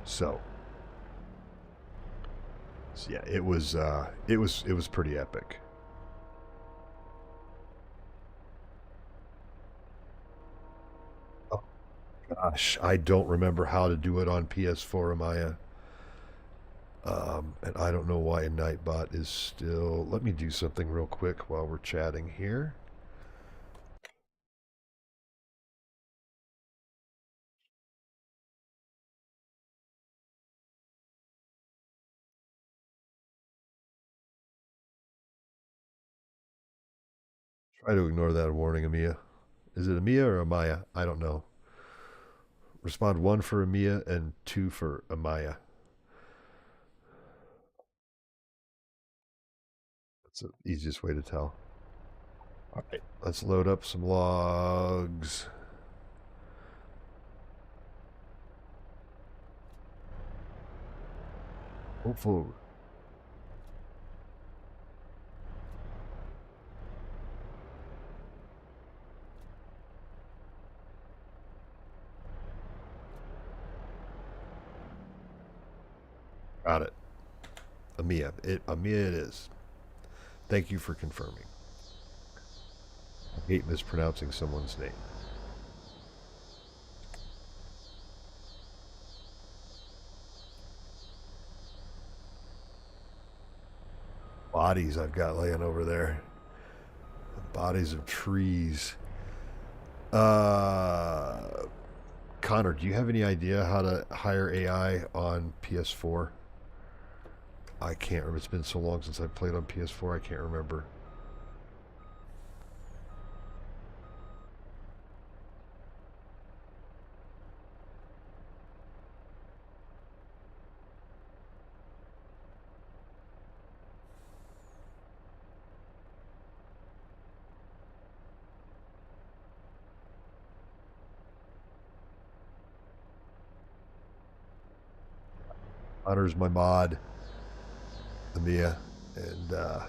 So yeah, it was pretty epic. Oh gosh, I don't remember how to do it on PS4, Amaya. And I don't know why Nightbot is still. Let me do something real quick while we're chatting here. Try to ignore that warning, Amia. Is it Amia or Amaya? I don't know. Respond 1 for Amia and 2 for Amaya. That's the easiest way to tell. All right, let's load up some logs. Hopefully. Got it. Amia. Amia it is. Thank you for confirming. I hate mispronouncing someone's name. Bodies I've got laying over there. Bodies of trees. Connor, do you have any idea how to hire AI on PS4? I can't remember. It's been so long since I played on PS4, I can't remember. Connor's my mod, Amia, and yeah,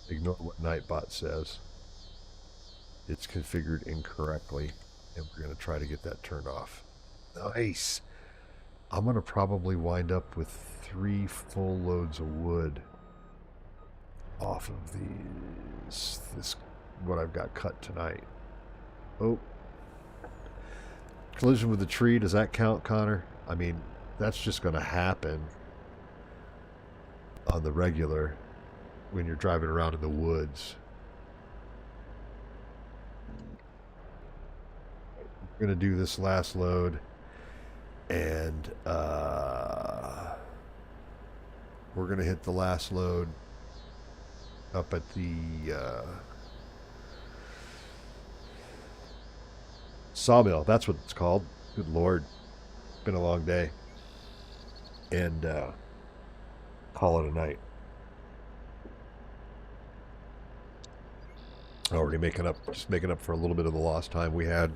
ignore what Nightbot says. It's configured incorrectly, and we're going to try to get that turned off. Nice. I'm going to probably wind up with 3 full loads of wood off of this what I've got cut tonight. Oh, collision with the tree, does that count, Connor? I mean, that's just going to happen on the regular when you're driving around in the woods. We're going to do this last load, and we're going to hit the last load up at the sawmill. That's what it's called. Good Lord. It's been a long day. And call it a night. Already just making up for a little bit of the lost time we had.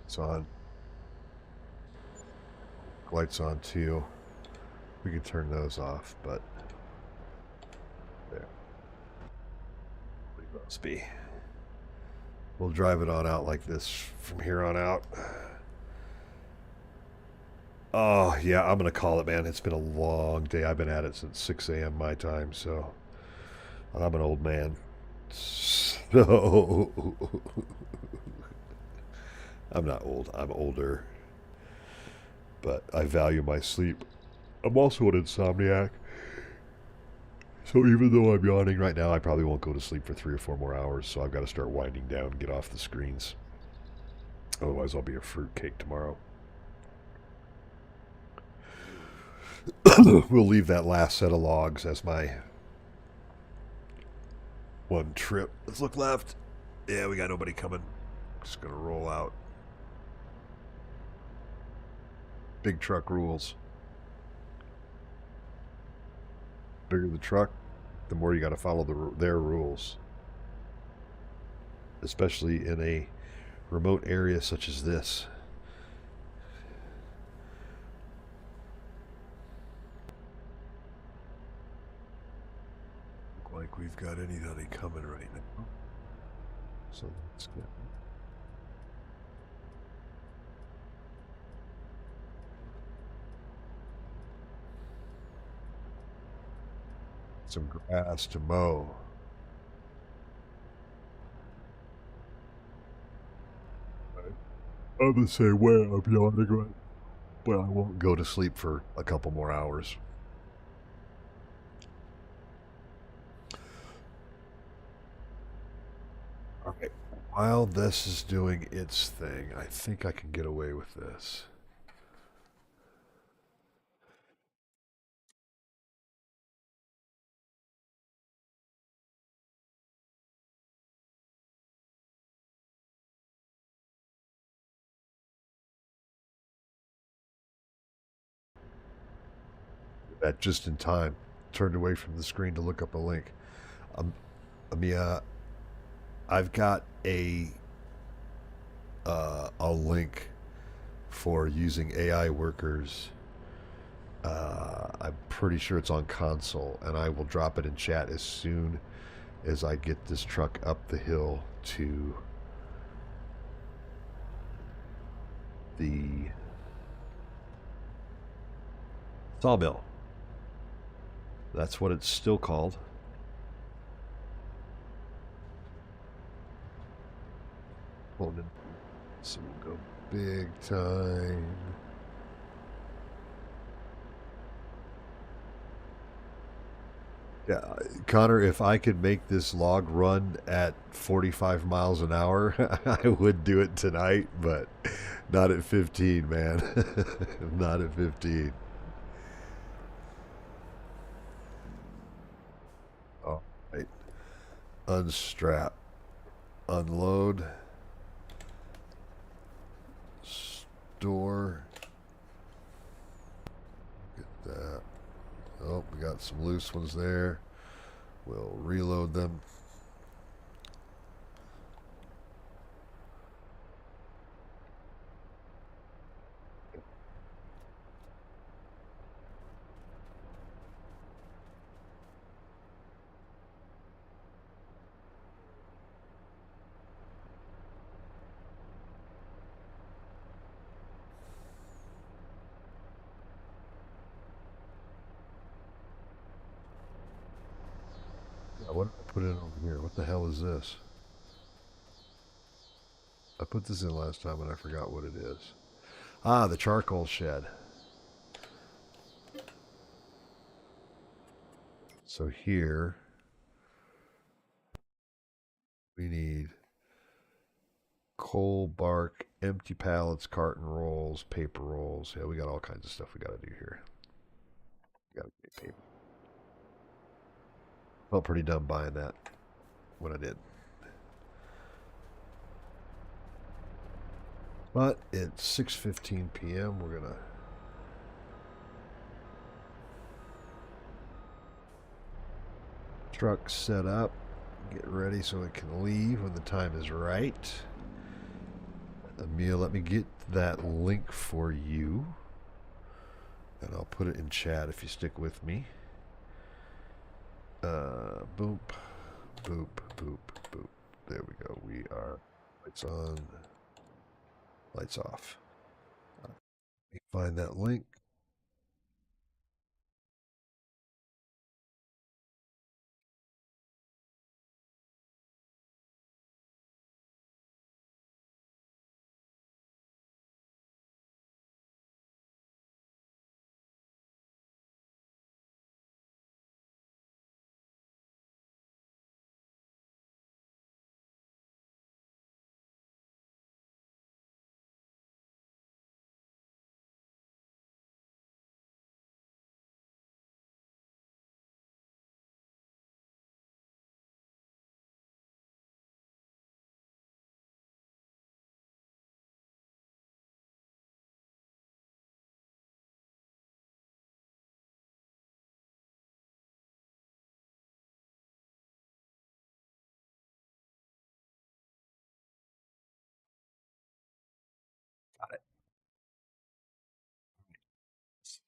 It's on. Lights on too. We could turn those off, but there. Leave those be. We'll drive it on out like this from here on out. Oh, yeah, I'm going to call it, man. It's been a long day. I've been at it since 6 a.m. my time, so I'm an old man. So I'm not old. I'm older, but I value my sleep. I'm also an insomniac. So even though I'm yawning right now, I probably won't go to sleep for 3 or 4 more hours. So I've got to start winding down and get off the screens. Otherwise, I'll be a fruitcake tomorrow. We'll leave that last set of logs as my one trip. Let's look left. Yeah, we got nobody coming. Just gonna roll out. Big truck rules. Bigger the truck, the more you got to follow their rules. Especially in a remote area such as this. Look like we've got anybody coming right now. So that's good. Some grass to mow. I'm the same way. I'm yawning right. But I won't go to sleep for a couple more hours. Okay. While this is doing its thing, I think I can get away with this. That just in time. Turned away from the screen to look up a link. Um, I mean, I've got a link for using AI workers. I'm pretty sure it's on console, and I will drop it in chat as soon as I get this truck up the hill to the sawmill. That's what it's still called. Hold it. So we'll go big time. Yeah, Connor, if I could make this log run at 45 miles an hour, I would do it tonight, but not at 15, man. Not at 15. All right. Unstrap. Unload. Store. Get that. Oh, we got some loose ones there. We'll reload them. What did I put in over here? What the hell is this? I put this in last time and I forgot what it is. Ah, the charcoal shed. So here we need Pole bark, empty pallets, carton rolls, paper rolls. Yeah, we got all kinds of stuff we got to do here. Got to get paper. Felt pretty dumb buying that when I did. But it's 6:15 p.m. We're gonna truck set up, get ready so it can leave when the time is right. Emil, let me get that link for you, and I'll put it in chat if you stick with me. Boop, boop, boop, boop. There we go. We are lights on, lights off. Let me find that link.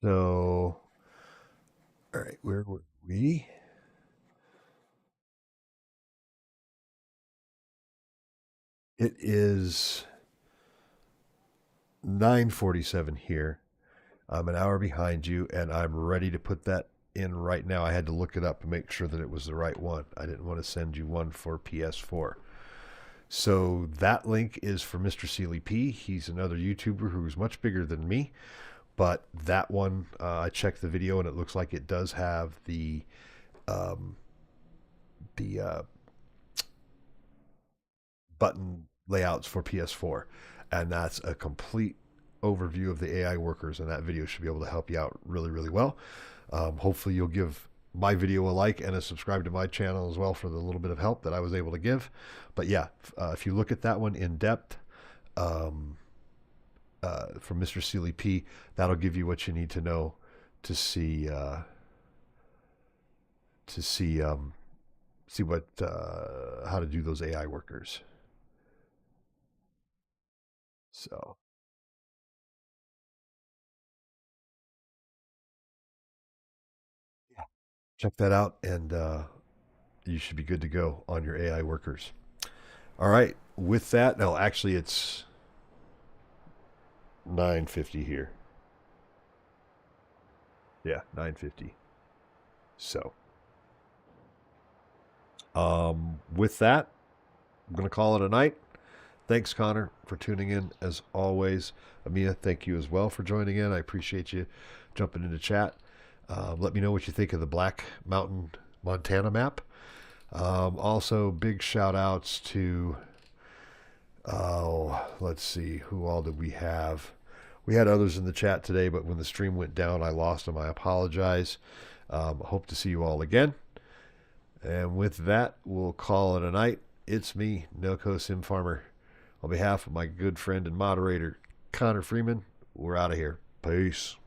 So, all right, where were we? It is 9:47 here. I'm an hour behind you, and I'm ready to put that in right now. I had to look it up to make sure that it was the right one. I didn't want to send you one for PS4. So that link is for Mr. Sealy P. He's another YouTuber who's much bigger than me. But that one, I checked the video, and it looks like it does have um, the button layouts for PS4, and that's a complete overview of the AI workers. And that video should be able to help you out really, really well. Hopefully, you'll give my video a like and a subscribe to my channel as well for the little bit of help that I was able to give. But yeah, if you look at that one in depth, um, from Mr. Sealy P, that'll give you what you need to know to see to see see what how to do those AI workers. So yeah, check that out, and you should be good to go on your AI workers. All right. With that, no, actually, it's 9:50 here. Yeah, 9:50. So, with that, I'm gonna call it a night. Thanks, Connor, for tuning in as always. Amia, thank you as well for joining in. I appreciate you jumping into chat. Let me know what you think of the Black Mountain, Montana map. Also, big shout outs to, oh, let's see, who all did we have? We had others in the chat today, but when the stream went down, I lost them. I apologize. Hope to see you all again. And with that, we'll call it a night. It's me, Noco Sim Farmer. On behalf of my good friend and moderator, Connor Freeman, we're out of here. Peace.